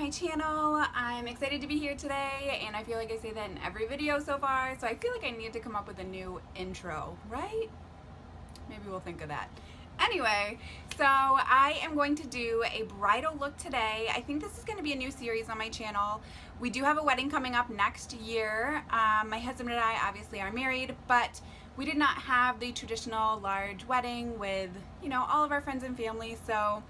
my channel. I'm excited to be here today, and I feel like I say that in every video so far, so I feel like I need to come up with a new intro, right? Maybe we'll think of that. Anyway, so I am going to do a bridal look today. I think this is going to be a new series on my channel. We do have a wedding coming up next year. My husband and I obviously are married, but we did not have the traditional large wedding with, you know, all of our friends and family, so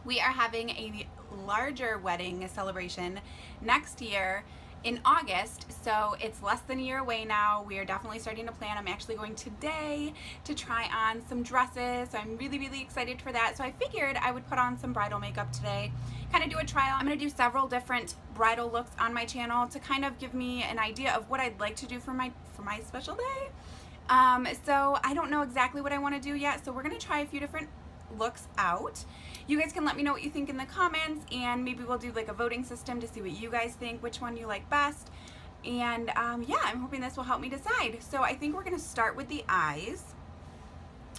we are having a larger wedding celebration next year in August, so it's less than a year away now. We are definitely starting to plan. I'm actually going today to try on some dresses, so I'm really excited for that. So I figured I would put on some bridal makeup today, kind of do a trial. I'm going to do several different bridal looks on my channel to kind of give me an idea of what I'd like to do for my special day. So I don't know exactly what I want to do yet, so we're going to try a few different looks out. You guys can let me know what you think in the comments, and maybe we'll do like a voting system to see what you guys think, which one you like best. And yeah, I'm hoping this will help me decide. So I think we're going to start with the eyes.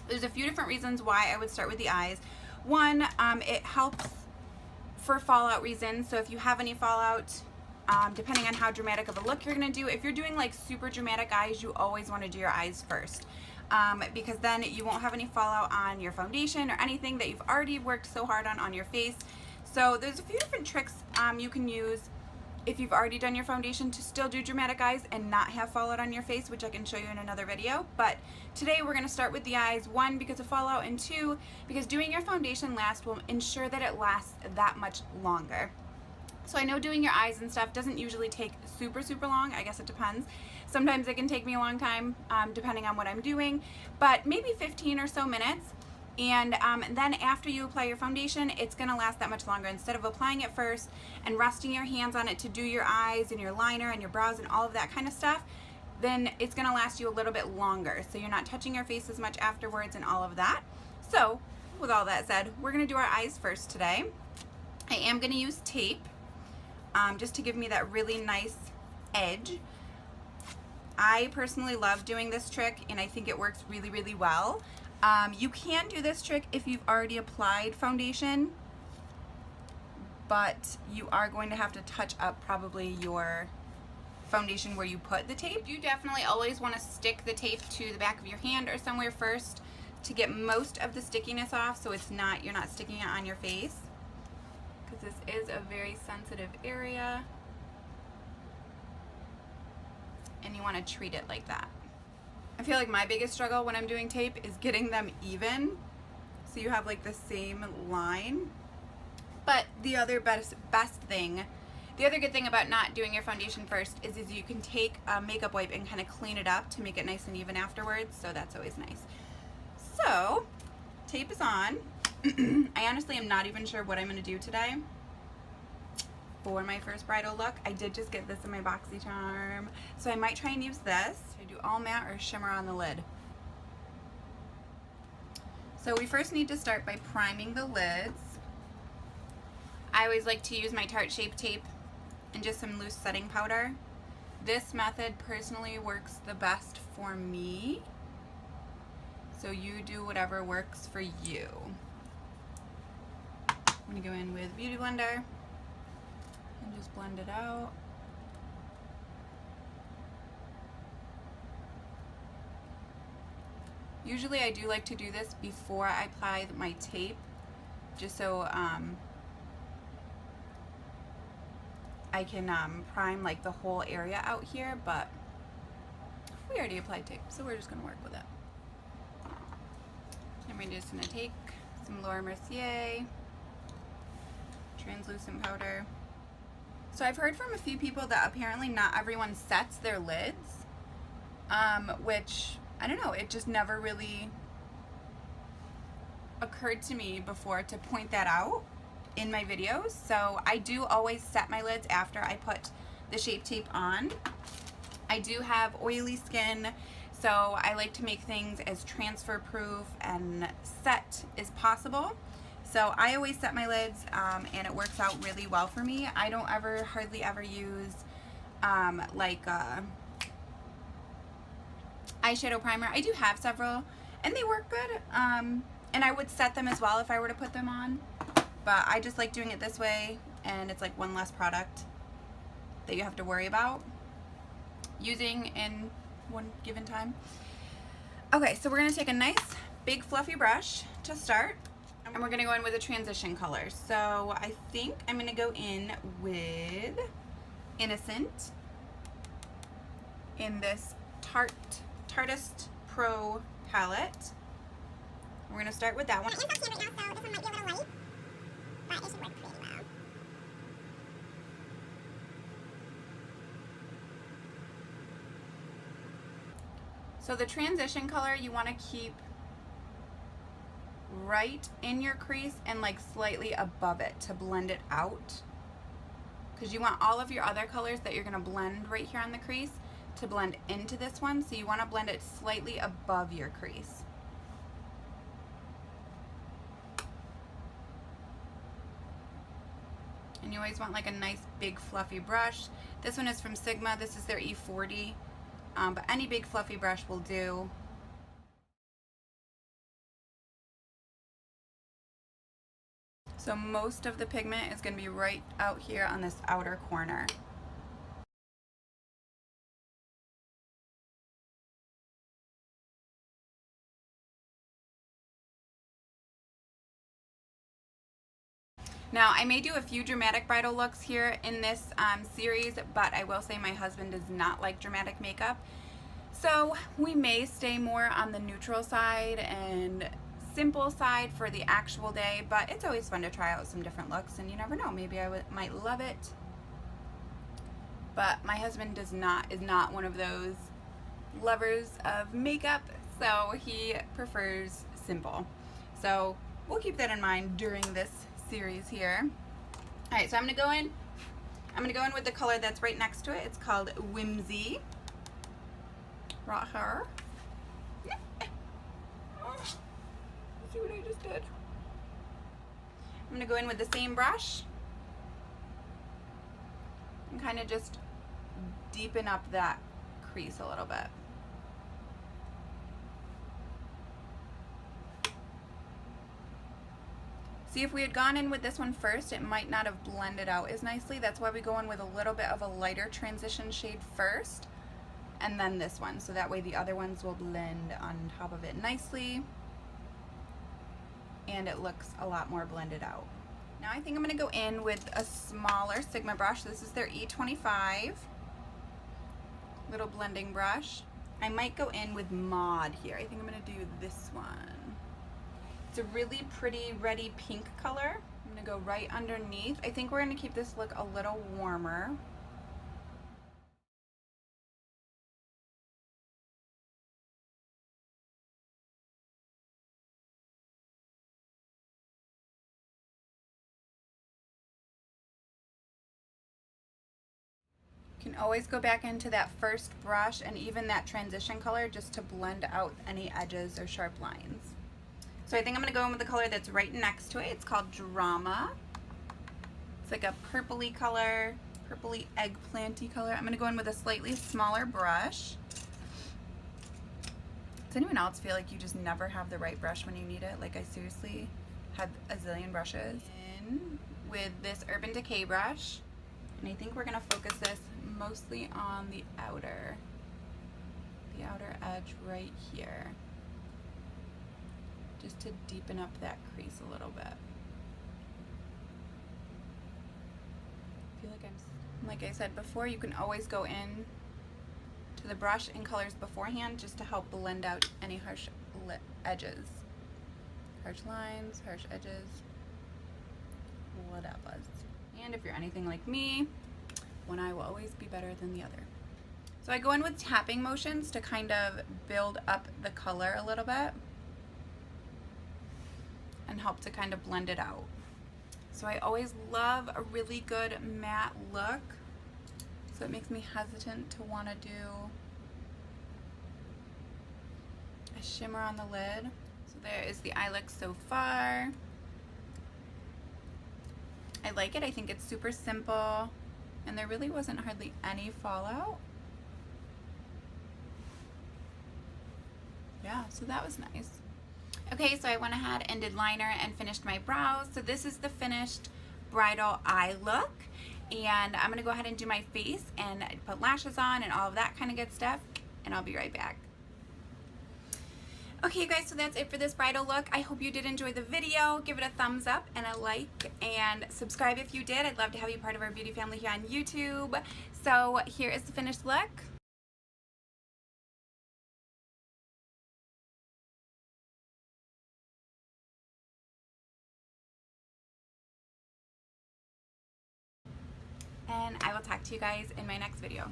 There's a few different reasons why I would start with the eyes. One, it helps for fallout reasons. So if you have any fallout, depending on how dramatic of a look you're going to do, if you're doing like super dramatic eyes, you always want to do your eyes first. Because then you won't have any fallout on your foundation or anything that you've already worked so hard on your face. So there's a few different tricks you can use if you've already done your foundation to still do dramatic eyes and not have fallout on your face, which I can show you in another video. But today we're going to start with the eyes, one, because of fallout, and two, because doing your foundation last will ensure that it lasts that much longer. So I know doing your eyes and stuff doesn't usually take super long. I guess it depends. Sometimes it can take me a long time depending on what I'm doing, but maybe 15 or so minutes. And then after you apply your foundation, it's going to last that much longer. Instead of applying it first and resting your hands on it to do your eyes and your liner and your brows and all of that kind of stuff, then it's going to last you a little bit longer. So you're not touching your face as much afterwards and all of that. So with all that said, we're going to do our eyes first today. I am going to use tape. Just to give me that really nice edge. I personally love doing this trick, and I think it works really well. You can do this trick if you've already applied foundation, but you are going to have to touch up probably your foundation where you put the tape. You definitely always want to stick the tape to the back of your hand or somewhere first to get most of the stickiness off, so you're not sticking it on your face. This is a very sensitive area, and you want to treat it like that. I feel like my biggest struggle when I'm doing tape is getting them even, so you have like the same line. But the other best thing, the other good thing about not doing your foundation first is you can take a makeup wipe and kind of clean it up to make it nice and even afterwards, so that's always nice. So tape is on. I honestly am not even sure what I'm going to do today for my first bridal look. I did just get this in my BoxyCharm, so I might try and use this. I do all matte or shimmer on the lid. So we first need to start by priming the lids. I always like to use my Tarte Shape Tape and just some loose setting powder. This method personally works the best for me, so you do whatever works for you. I'm going to go in with Beauty Blender and just blend it out. Usually I do like to do this before I apply my tape, just so I can prime like the whole area out here, but we already applied tape, so we're just going to work with it. And we're just going to take some Laura Mercier translucent powder. So I've heard from a few people that apparently not everyone sets their lids, which I don't know, it just never really occurred to me before to point that out in my videos. So I do always set my lids after I put the Shape Tape on. I do have oily skin, so I like to make things as transfer proof and set as possible. So I always set my lids, and it works out really well for me. I don't hardly ever use eyeshadow primer. I do have several, and they work good. And I would set them as well if I were to put them on. But I just like doing it this way. and it's like one less product that you have to worry about using in one given time. Okay, so we're gonna take a nice big fluffy brush to start, and we're gonna go in with a transition color. So I think I'm gonna go in with Innocent in this Tartist Pro palette. We're gonna start with that one. Right now, so this one might be a little light, but it should work pretty well. So the transition color you want to keep right in your crease and like slightly above it to blend it out, because you want all of your other colors that you're going to blend right here on the crease to blend into this one, so you want to blend it slightly above your crease. And you always want like a nice big fluffy brush. This one is from Sigma. This is their E40, but any big fluffy brush will do. So most of the pigment is going to be right out here on this outer corner. Now, I may do a few dramatic bridal looks here in this series, but I will say my husband does not like dramatic makeup. So we may stay more on the neutral side and simple side for the actual day, but it's always fun to try out some different looks, and you never know, maybe I might love it. But my husband is not one of those lovers of makeup, so he prefers simple. So we'll keep that in mind during this series here. All right, so I'm gonna go in with the color that's right next to it. It's called Whimsy. Right here. See what I just did? I'm gonna go in with the same brush and kind of just deepen up that crease a little bit. See, if we had gone in with this one first, it might not have blended out as nicely. That's why we go in with a little bit of a lighter transition shade first, and then this one, so that way the other ones will blend on top of it nicely, and it looks a lot more blended out. Now I think I'm going to go in with a smaller Sigma brush. This is their E25 little blending brush. I might go in with Maud here. I think I'm going to do this one. It's a really pretty reddy pink color. I'm going to go right underneath. I think we're going to keep this look a little warmer. You can always go back into that first brush and even that transition color just to blend out any edges or sharp lines. So I think I'm going to go in with the color that's right next to it. It's called Drama. It's like a purpley color, purpley eggplanty color. I'm going to go in with a slightly smaller brush. Does anyone else feel like you just never have the right brush when you need it? Like I seriously have a zillion brushes. In with this Urban Decay brush. And I think we're going to focus this mostly on the outer edge right here, just to deepen up that crease a little bit. I feel like like I said before, you can always go in to the brush in colors beforehand just to help blend out any harsh edges, harsh lines, harsh edges, whatever. And if you're anything like me, one eye will always be better than the other. So I go in with tapping motions to kind of build up the color a little bit and help to kind of blend it out. So I always love a really good matte look, so it makes me hesitant to want to do a shimmer on the lid. So there is the eye look so far. I like it. I think it's super simple, and there really wasn't hardly any fallout. Yeah, so that was nice. Okay, so I went ahead and did liner and finished my brows. So this is the finished bridal eye look. And I'm going to go ahead and do my face and put lashes on and all of that kind of good stuff. And I'll be right back. Okay, you guys, so that's it for this bridal look. I hope you did enjoy the video. Give it a thumbs up and a like, and subscribe if you did. I'd love to have you part of our beauty family here on YouTube. So here is the finished look. And I will talk to you guys in my next video.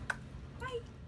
Bye.